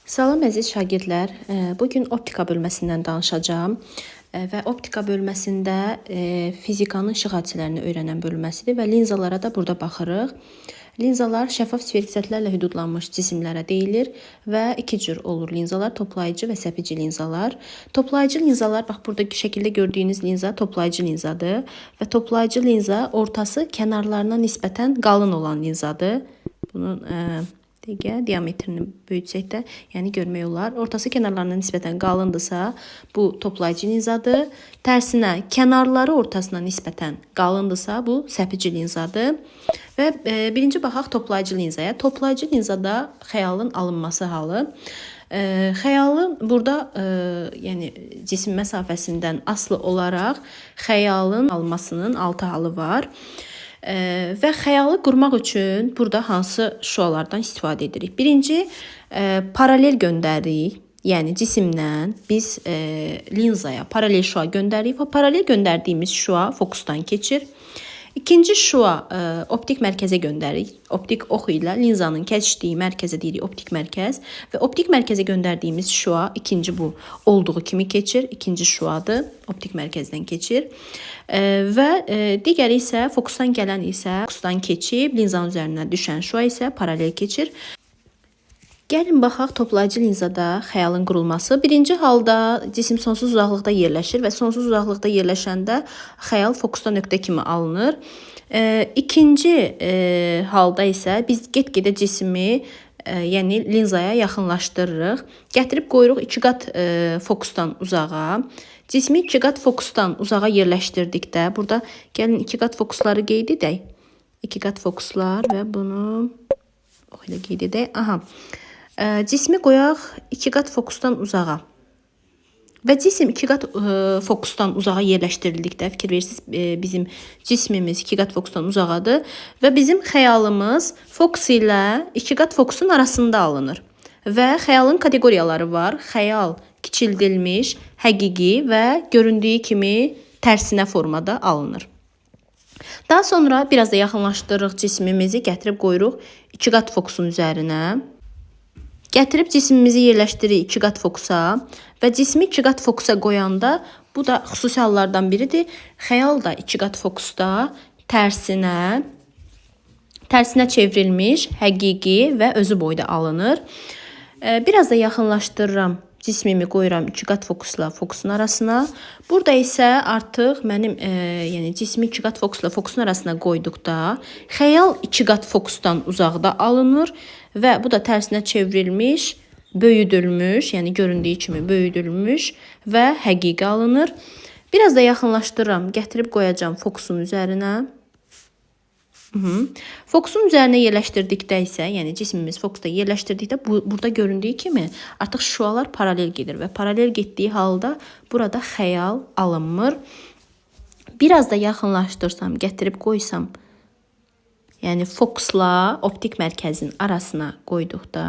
Salam əziz şagirdlər, bugün optika bölməsindən danışacağam və optika bölməsində fizikanın işıq hadisələrini öyrənən bölməsidir və linzalara da burada baxırıq. Linzalar şəffaf sferik səthlərlə hüdudlanmış cisimlərə deyilir və iki cür olur linzalar: toplayıcı və səpici linzalar. Toplayıcı linzalar, bax burada şəkildə gördüyünüz linza toplayıcı linzadır və toplayıcı linza ortası kənarlarına nisbətən qalın olan linzadır. Bunun diametrini böyütsək də, yəni görmək olar. Ortası kənarlarına nisbətən qalındırsa, bu toplayıcı linzadır. Tərsinə, kənarları ortasına nisbətən qalındırsa, bu səpici linzadır. Və birinci baxaq toplayıcı linzaya. Toplayıcı linzada xəyalın alınması halı. Xəyalın burada yəni cisim məsafəsindən asılı olaraq xəyalın alınmasının 6 halı var. Və xəyalı qurmaq üçün burada hansı şüalardan istifadə edirik? Birinci, paralel göndəririk. Yəni cisimdən biz linzaya paralel şüa göndəririk və paralel göndərdiyimiz şüa fokusdan keçir. İkinci şüa optik mərkəzə göndəririk. Optik ox ilə linzanın kəsişdiyi mərkəzə deyirik optik mərkəz və optik mərkəzə göndərdiyimiz şüa ikinci bu olduğu kimi keçir. İkinci şüadır, optik mərkəzdən keçir. Və digəri isə fokusdan gələn isə fokusdan keçib linzanın üzərinə düşən şüa isə paralel keçir. Gəlin baxaq toplayıcı linzada xəyalın qurulması. Birinci halda cisim sonsuz uzaqlıqda yerləşir və sonsuz uzaqlıqda yerləşəndə xəyal fokusda nöqtə kimi alınır. İkinci halda isə biz get-gedə cismi yəni linzaya yaxınlaşdırırıq. Gətirib qoyuruq 2 qat fokusdan uzağa. Cismi 2 qat fokusdan uzağa yerləşdirdikdə, burada gəlin 2 qat fokusları qeyd edək. 2 qat fokuslar və bunu elə qeyd edək. Aha. Cismi qoyaq 2 qat fokusdan uzağa. Və cisim 2 qat fokusdan uzağa yerləşdirildikdə, fikir verirsiniz, bizim cismimiz 2 qat fokusdan uzağadır və bizim xəyalımız fokus ilə 2 qat fokusun arasında alınır. Və xəyalın kateqoriyaları var. Xəyal kiçildilmiş, həqiqi və göründüyü kimi tərsinə formada alınır. Daha sonra biraz da yaxınlaşdırırıq cismimizi, gətirib qoyuruq 2 qat fokusun üzərinə. Gətirib cismimizi yerləşdiririk 2 qat fokusa və cismi 2 qat fokusa qoyanda, bu da xüsusi hallardan biridir. Xəyal da 2 qat fokusda tərsinə çevrilmiş, həqiqi və özü boyda alınır. Biraz da yaxınlaşdırıram. Cismimi qoyuram 2 qat fokusla fokusun arasına. Burada isə artıq mənim yəni cismi 2 qat fokusla fokusun arasına qoyduqda xəyal 2 qat fokusdan uzaqda alınır və bu da tərsinə çevrilmiş, böyüdülmüş, yəni göründüyü kimi böyüdülmüş və həqiqi alınır. Biraz da yaxınlaşdırıram, gətirib qoyacağam fokusun üzərinə. Fokusun üzərinə yerləşdirdikdə isə, yəni cismimiz fokusda yerləşdirdikdə burada göründüyü kimi artıq şüalar paralel gedir və paralel getdiyi halda burada xəyal alınmır. Biraz da yaxınlaşdırsam, gətirib qoysam, yəni fokusla optik mərkəzin arasına qoyduqda,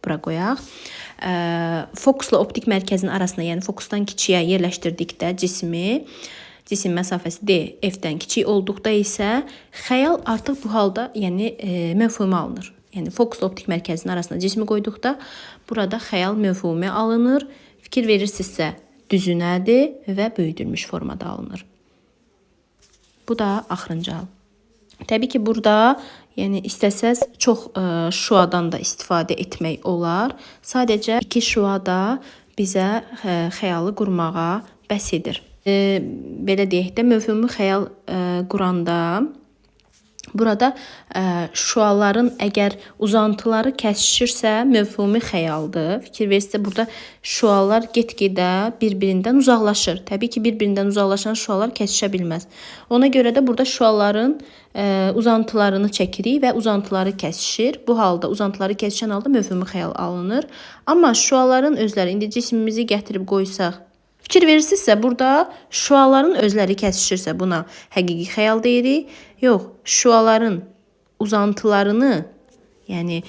bura qoyaq. Fokusla optik mərkəzin arasına, yəni fokusdan kiçiyə yerləşdirdikdə cisim məsafəsi D, F-dən kiçik olduqda isə xəyal artıq bu halda yəni məfhumi alınır. Yəni fokusla optik mərkəzin arasına cismi qoyduqda burada xəyal məfhumi alınır. Fikir verirsinizsə düzünədir və böyüdülmüş formada alınır. Bu da axırıncı hal. Təbii ki, burada yəni istəsəz çox şüadan da istifadə etmək olar. Sadəcə 2 şüa da bizə xəyalı qurmağa bəs edir. Belə deyək də, məfhumi xəyal quranda burada şüaların əgər uzantıları kəsişirsə məfhumi xəyaldır. Fikir verirsinizsə burada şüalar get-gedə bir-birindən uzaqlaşır. Təbii ki, bir-birindən uzaqlaşan şüalar kəsişə bilməz. Ona görə də burada şüaların uzantılarını çəkirik və uzantıları kəsişir. Bu halda uzantıları kəsişən halda məfhumi xəyal alınır. Amma şüaların özləri, indi cismimizi gətirib qoysaq, fikir verirsinizsə, burada şüaların özləri kəsişirsə buna həqiqi xəyal deyirik. Yox, şüaların uzantılarını, yəni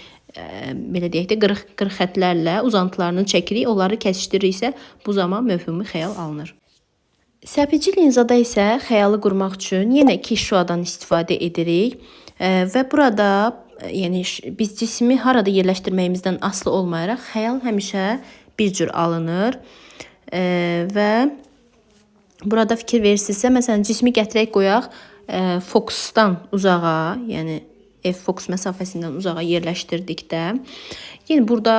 belə deyək də, qırıq xətlərlə uzantılarını çəkirik, onları kəsişdiriksə, bu zaman məfhumi xəyal alınır. Səpici linzada isə xəyalı qurmaq üçün yenə 2 şüadan istifadə edirik və burada yəni biz cismi harada yerləşdirməyimizdən asılı olmayaraq xəyal həmişə bir cür alınır. Və burada fikir verirsinizsə, məsələn, cismi gətirək qoyaq fokusdan uzağa, yəni f-fokus məsafəsindən uzağa yerləşdirdikdə, yəni burada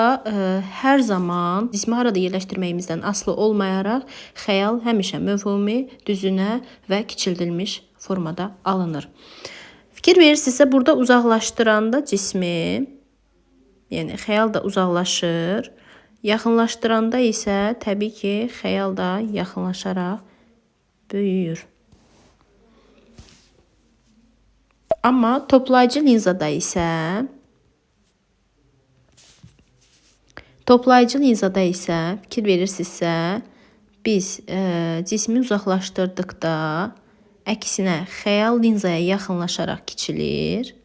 hər zaman cismi harada yerləşdirməyimizdən asılı olmayaraq xəyal həmişə məfhumi, düzünə və kiçildilmiş formada alınır. Fikir verirsinizsə, burada uzaqlaşdıranda cismi, yəni xəyal da uzaqlaşır. Yaxınlaşdıranda isə təbii ki, xəyal da yaxınlaşaraq böyüyür. Amma toplayıcı linzada isə fikir verirsinizsə, biz cismi uzaqlaşdırdıqda əksinə xəyal linzaya yaxınlaşaraq kiçilir.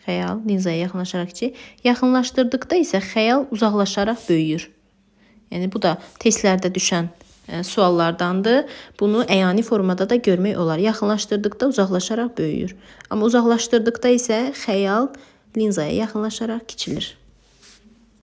Xəyal linzaya yaxınlaşaraq kiçilir. Yaxınlaşdırdıqda isə xəyal uzaqlaşaraq böyüyür. Yəni bu da testlərdə düşən suallardandır. Bunu əyani formada da görmək olar. Yaxınlaşdırdıqda uzaqlaşaraq böyüyür. Amma uzaqlaşdırdıqda isə xəyal linzaya yaxınlaşaraq kiçilir.